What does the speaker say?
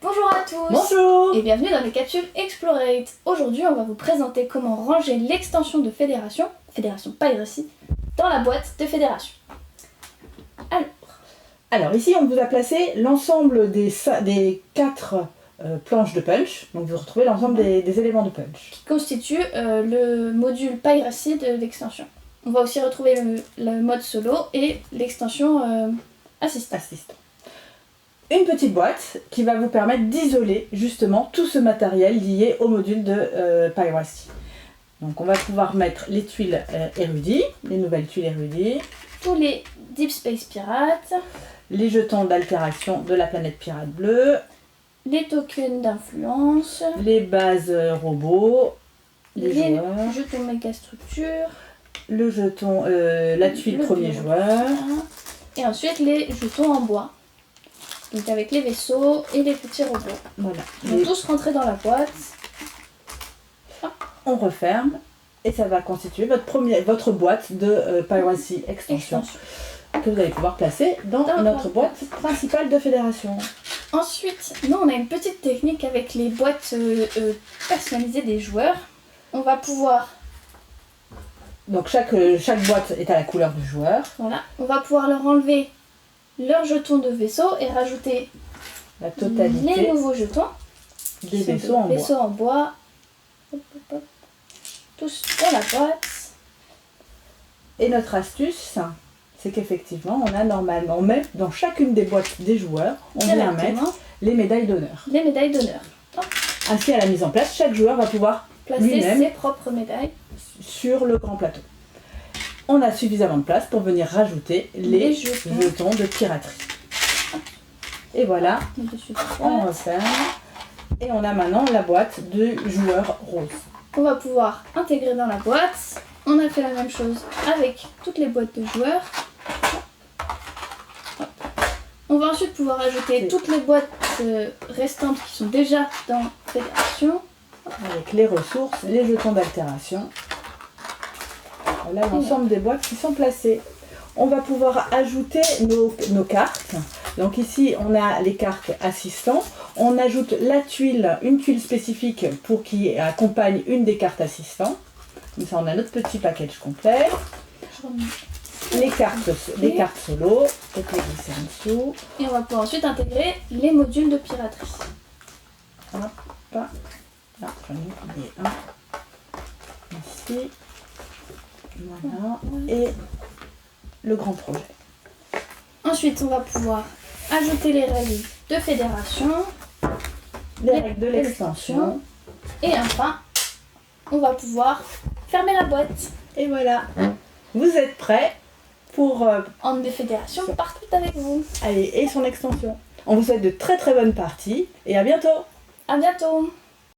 Bonjour à tous. Bonjour. Et bienvenue dans les capsules Explorate. Aujourd'hui, on va vous présenter comment ranger l'extension de Fédération Piracy, dans la boîte de Fédération. Alors ici, on vous a placé l'ensemble des 4 planches de punch. Donc vous retrouvez l'ensemble des éléments de punch. Qui constitue le module Piracy de l'extension. On va aussi retrouver le mode solo et l'extension assistant. Une petite boîte qui va vous permettre d'isoler justement tout ce matériel lié au module de Piracy. Donc on va pouvoir mettre les tuiles érudits, les nouvelles tuiles érudits, tous les Deep Space Pirates, les jetons d'altération de la planète pirate bleue, les tokens d'influence, les bases robots, les joueurs, jetons méga structure, le jeton, la tuile premier joueur, et ensuite les jetons en bois. Donc avec les vaisseaux et les petits robots. Voilà. Ils vont tous rentrer dans la boîte. On referme et ça va constituer votre boîte de Piracy Extension que vous allez pouvoir placer dans notre boîte principale de Fédération. Ensuite, nous on a une petite technique avec les boîtes personnalisées des joueurs. On va pouvoir... Donc chaque boîte est à la couleur du joueur. Voilà. On va pouvoir leur enlever leurs jetons de vaisseau et rajouter la totalité les nouveaux jetons des vaisseaux en bois. Hop, hop, hop. Tous dans la boîte. Et notre astuce, c'est qu'effectivement, on met dans chacune des boîtes des joueurs, on vient mettre les médailles d'honneur. Les médailles d'honneur. Ainsi, à la mise en place, chaque joueur va pouvoir placer ses propres médailles sur le grand plateau. On a suffisamment de place pour venir rajouter les jetons de piraterie. Et voilà, on referme. Et on a maintenant la boîte de joueur rose. On va pouvoir intégrer dans la boîte. On a fait la même chose avec toutes les boîtes de joueurs. On va ensuite pouvoir ajouter toutes les boîtes restantes qui sont déjà dans Fédération. Avec les ressources, les jetons d'altération. Voilà l'ensemble des boîtes qui sont placées. On va pouvoir ajouter nos cartes. Donc ici, on a les cartes assistants. On ajoute une tuile spécifique pour qui accompagne une des cartes assistants. Comme ça, on a notre petit package complet. Les cartes solo. Peut-être les glisser en dessous. Et on va pouvoir ensuite intégrer les modules de piraterie. Hop. Là, j'en ai oublié un. Ici. Voilà. Et le grand projet. Ensuite, on va pouvoir ajouter les règles de Fédération, les règles de l'extension. Et enfin, on va pouvoir fermer la boîte. Et voilà. Vous êtes prêts pour emmener Fédération partout avec vous. Allez, et son extension. On vous souhaite de très très bonnes parties et à bientôt. À bientôt.